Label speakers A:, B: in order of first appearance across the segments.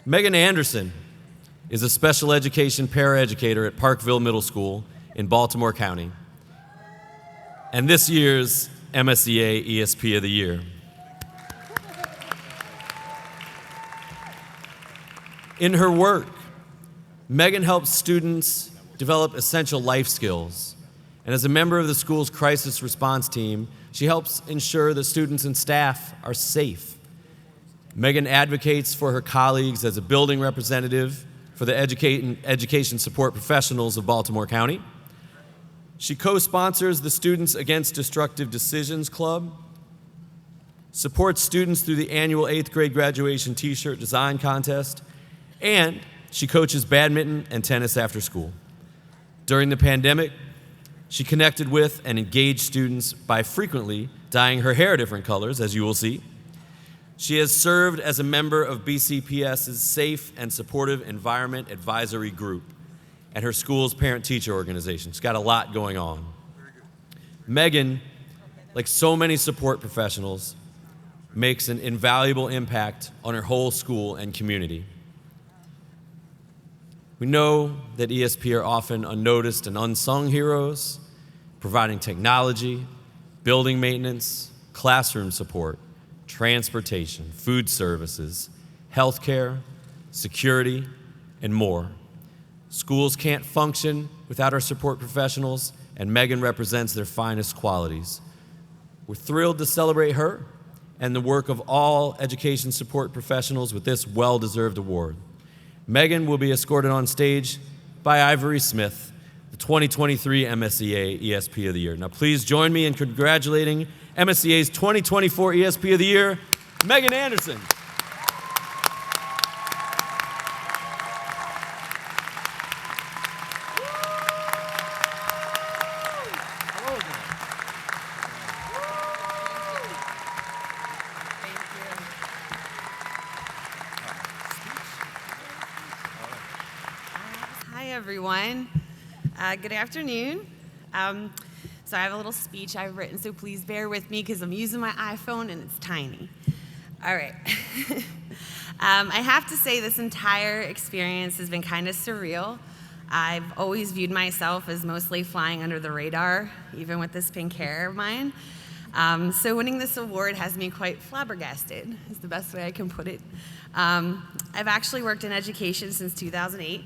A: Meghan Anderson is a special education paraeducator at Parkville Middle School in Baltimore County, and this year's MSEA ESP of the Year. In her work, Meghan helps students develop essential life skills, and as a member of the school's crisis response team, she helps ensure that students and staff are safe. Meghan advocates for her colleagues as a building representative for the education support professionals of Baltimore County. She co-sponsors the Students Against Destructive Decisions Club, supports students through the annual 8th grade graduation t-shirt design contest, and she coaches badminton and tennis after school. During the pandemic, she connected with and engaged students by frequently dyeing her hair different colors, as you will see. She has served as a member of BCPS's Safe and Supportive Environment Advisory Group and her school's parent-teacher organization. She's got a lot going on. Meghan, like so many support professionals, makes an invaluable impact on her whole school and community. We know that ESP are often unnoticed and unsung heroes, providing technology, building maintenance, classroom support, transportation, food services, healthcare, security, and more. Schools can't function without our support professionals, and Meghan represents their finest qualities. We're thrilled to celebrate her and the work of all education support professionals with this well-deserved award. Meghan will be escorted on stage by Ivory Smith, the 2023 MSEA ESP of the Year. Now please join me in congratulating MSEA's 2024 ESP of the Year, Meghan Anderson.
B: Hi, everyone. Good afternoon. So I have a little speech I've written, so please bear with me because I'm using my iPhone and it's tiny. All right. I have to say this entire experience has been kind of surreal. I've always viewed myself as mostly flying under the radar, even with this pink hair of mine. So winning this award has me quite flabbergasted, is the best way I can put it. I've actually worked in education since 2008.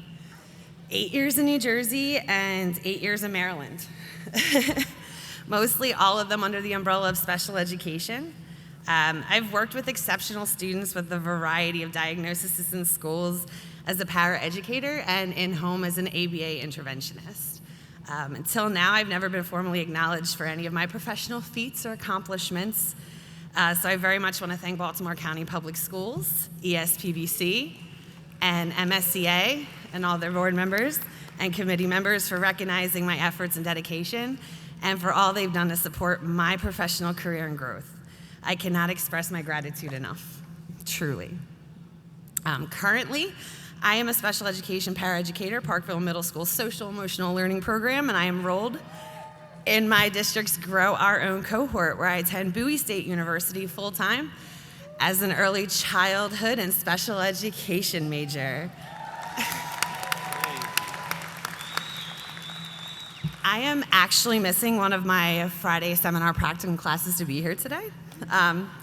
B: 8 years in New Jersey and 8 years in Maryland. Mostly all of them under the umbrella of special education. I've worked with exceptional students with a variety of diagnoses in schools as a paraeducator and in-home as an ABA interventionist. Until now, I've never been formally acknowledged for any of my professional feats or accomplishments. So I very much want to thank Baltimore County Public Schools, ESPBC, and MSEA, and all their board members and committee members for recognizing my efforts and dedication, and for all they've done to support my professional career and growth. I cannot express my gratitude enough, truly. Currently, I am a special education paraeducator, Parkville Middle School Social Emotional Learning Program, and I am enrolled in my district's Grow Our Own cohort, where I attend Bowie State University full-time as an early childhood and special education major. I am actually missing one of my Friday seminar practicum classes to be here today.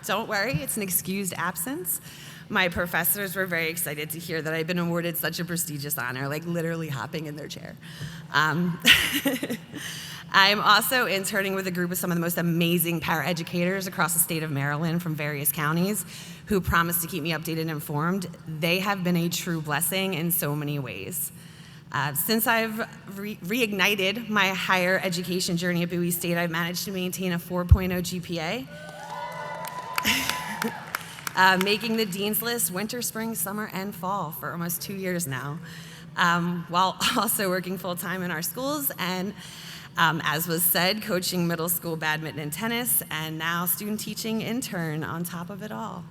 B: Don't worry, it's an excused absence. My professors were very excited to hear that I've been awarded such a prestigious honor, like literally hopping in their chair. I'm also interning with a group of some of the most amazing paraeducators across the state of Maryland from various counties who promise to keep me updated and informed. They have been a true blessing in so many ways. Since I've reignited my higher education journey at Bowie State, I've managed to maintain a 4.0 GPA, making the Dean's List winter, spring, summer, and fall for almost 2 years now, while also working full-time in our schools and, as was said, coaching middle school badminton and tennis, and now student teaching intern on top of it all.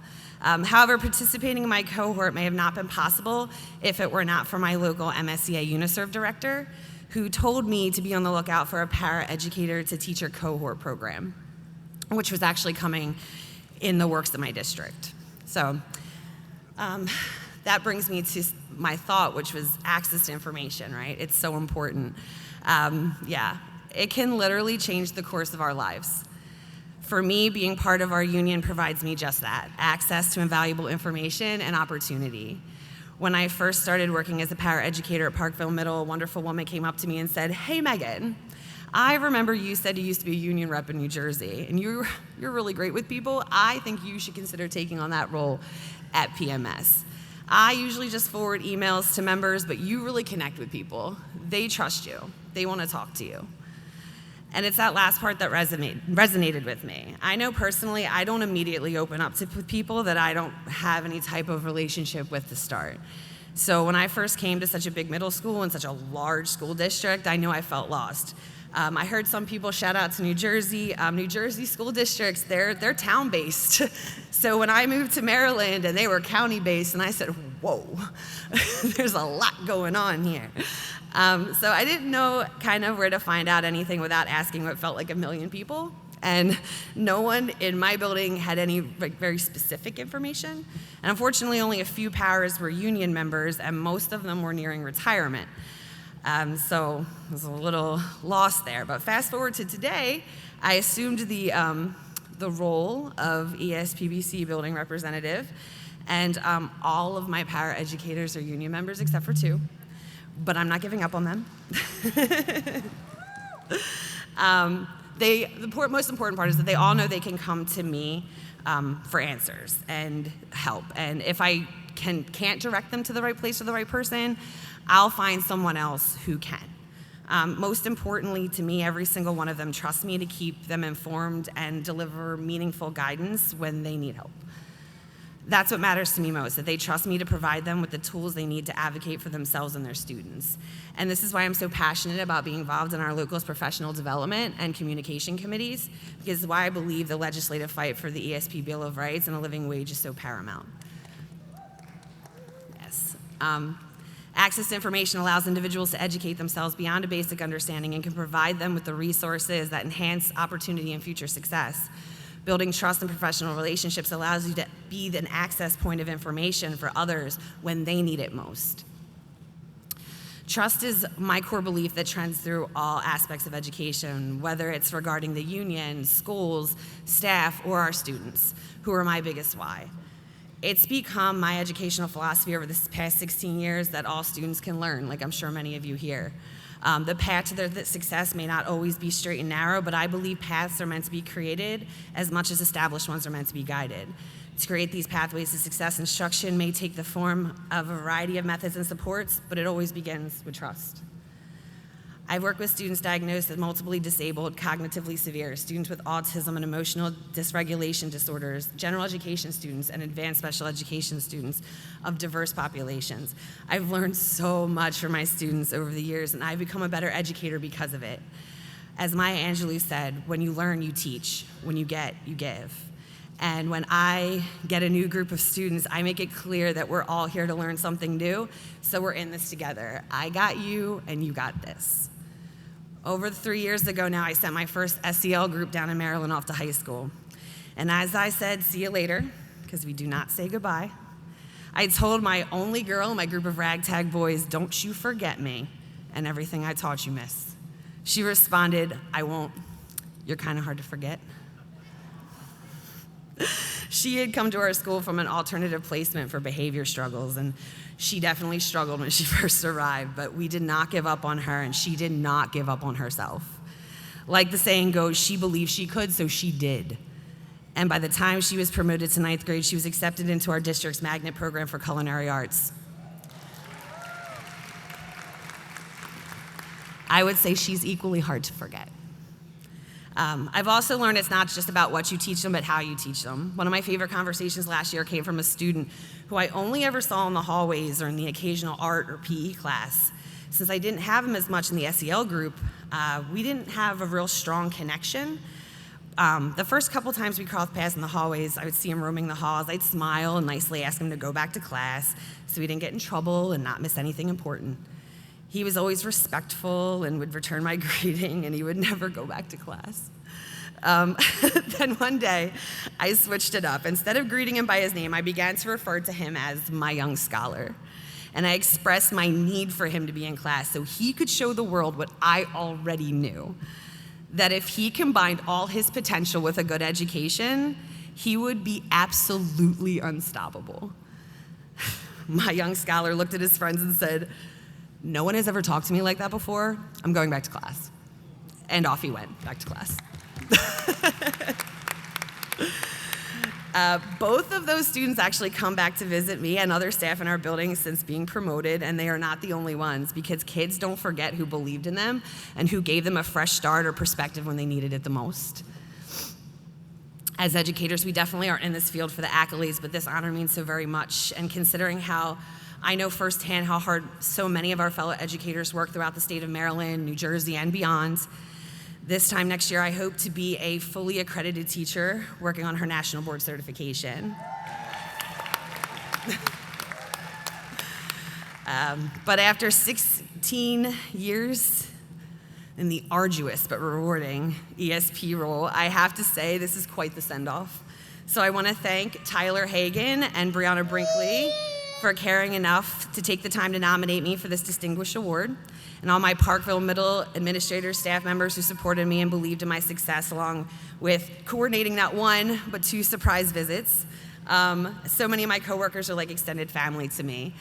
B: However, participating in my cohort may have not been possible if it were not for my local MSEA UniServe director, who told me to be on the lookout for a paraeducator to teacher cohort program, which was actually coming in the works of my district. So that brings me to my thought, which was access to information, right? It's so important. It can literally change the course of our lives. For me, being part of our union provides me just that, access to invaluable information and opportunity. When I first started working as a paraeducator at Parkville Middle, a wonderful woman came up to me and said, "Hey, Meghan, I remember you said you used to be a union rep in New Jersey, and you're really great with people. I think you should consider taking on that role at PMS. I usually just forward emails to members, but you really connect with people. They trust you. They want to talk to you." And it's that last part that resonated with me. I know personally I don't immediately open up to people that I don't have any type of relationship with to start. So when I first came to such a big middle school and such a large school district, I knew I felt lost. I heard some people shout out to New Jersey. New Jersey school districts, they're town-based. So when I moved to Maryland and they were county-based, and I said, whoa, there's a lot going on here. So I didn't know kind of where to find out anything without asking what felt like a million people. And no one in my building had any very specific information. And unfortunately, only a few powers were union members, and most of them were nearing retirement. So I was a little lost there. But fast forward to today, I assumed the role of ESPBC building representative, and all of my paraeducators are union members except for 2. But I'm not giving up on them. The most important part is that they all know they can come to me for answers and help. And if I can't direct them to the right place or the right person, I'll find someone else who can. Most importantly to me, every single one of them trusts me to keep them informed and deliver meaningful guidance when they need help. That's what matters to me most, that they trust me to provide them with the tools they need to advocate for themselves and their students. And this is why I'm so passionate about being involved in our local's professional development and communication committees, because it's why I believe the legislative fight for the ESP Bill of Rights and a living wage is so paramount. Yes. Access to information allows individuals to educate themselves beyond a basic understanding and can provide them with the resources that enhance opportunity and future success. Building trust and professional relationships allows you to be an access point of information for others when they need it most. Trust is my core belief that trends through all aspects of education, whether it's regarding the union, schools, staff, or our students, who are my biggest why. It's become my educational philosophy over this past 16 years that all students can learn, like I'm sure many of you here. The path to their success may not always be straight and narrow, but I believe paths are meant to be created as much as established ones are meant to be guided. To create these pathways to success, instruction may take the form of a variety of methods and supports, but it always begins with trust. I've worked with students diagnosed as multiply disabled, cognitively severe, students with autism and emotional dysregulation disorders, general education students, and advanced special education students of diverse populations. I've learned so much from my students over the years, and I've become a better educator because of it. As Maya Angelou said, when you learn, you teach. When you get, you give. And when I get a new group of students, I make it clear that we're all here to learn something new, so we're in this together. I got you, and you got this. Over 3 years ago now, I sent my first SEL group down in Maryland off to high school. And as I said, see you later, because we do not say goodbye, I told my only girl in my group of ragtag boys, "Don't you forget me and everything I taught you, miss." She responded, "I won't. You're kind of hard to forget." She had come to our school from an alternative placement for behavior struggles, and she definitely struggled when she first arrived, but we did not give up on her, and she did not give up on herself. Like the saying goes, she believed she could, so she did. And by the time she was promoted to 9th grade, she was accepted into our district's magnet program for culinary arts. I would say she's equally hard to forget. I've also learned it's not just about what you teach them, but how you teach them. One of my favorite conversations last year came from a student who I only ever saw in the hallways or in the occasional art or PE class. Since I didn't have him as much in the SEL group, we didn't have a real strong connection. The first couple times we crossed paths in the hallways, I would see him roaming the halls. I'd smile and nicely ask him to go back to class so he didn't get in trouble and not miss anything important. He was always respectful and would return my greeting, and he would never go back to class. Then one day, I switched it up. Instead of greeting him by his name, I began to refer to him as my young scholar. And I expressed my need for him to be in class so he could show the world what I already knew, that if he combined all his potential with a good education, he would be absolutely unstoppable. My young scholar looked at his friends and said, "No one has ever talked to me like that before. I'm going back to class." And off he went, back to class. Both of those students actually come back to visit me and other staff in our building since being promoted, and they are not the only ones, because kids don't forget who believed in them and who gave them a fresh start or perspective when they needed it the most. As educators, we definitely aren't in this field for the accolades, but this honor means so very much. And considering how I know firsthand how hard so many of our fellow educators work throughout the state of Maryland, New Jersey, and beyond, this time next year, I hope to be a fully accredited teacher working on her national board certification. But after 16 years in the arduous but rewarding ESP role, I have to say this is quite the send-off. So I want to thank Tyler Hagan and Brianna Brinkley for caring enough to take the time to nominate me for this distinguished award, and all my Parkville Middle administrators, staff members who supported me and believed in my success, along with coordinating not one, but 2 surprise visits. So many of my coworkers are like extended family to me.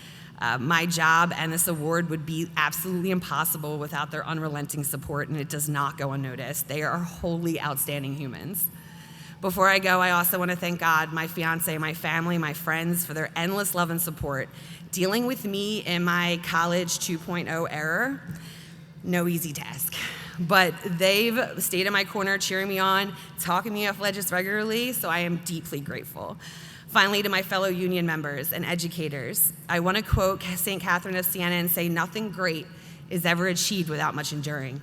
B: My job and this award would be absolutely impossible without their unrelenting support, and it does not go unnoticed. They are wholly outstanding humans. Before I go, I also want to thank God, my fiance, my family, my friends for their endless love and support. Dealing with me in my college 2.0 era, no easy task. But they've stayed in my corner, cheering me on, talking me off ledges regularly, so I am deeply grateful. Finally, to my fellow union members and educators, I want to quote St. Catherine of Siena and say, "Nothing great is ever achieved without much enduring."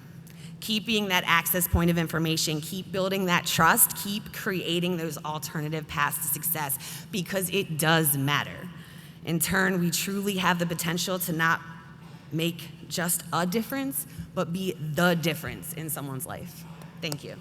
B: Keep being that access point of information, keep building that trust, keep creating those alternative paths to success, because it does matter. In turn, we truly have the potential to not make just a difference, but be the difference in someone's life. Thank you.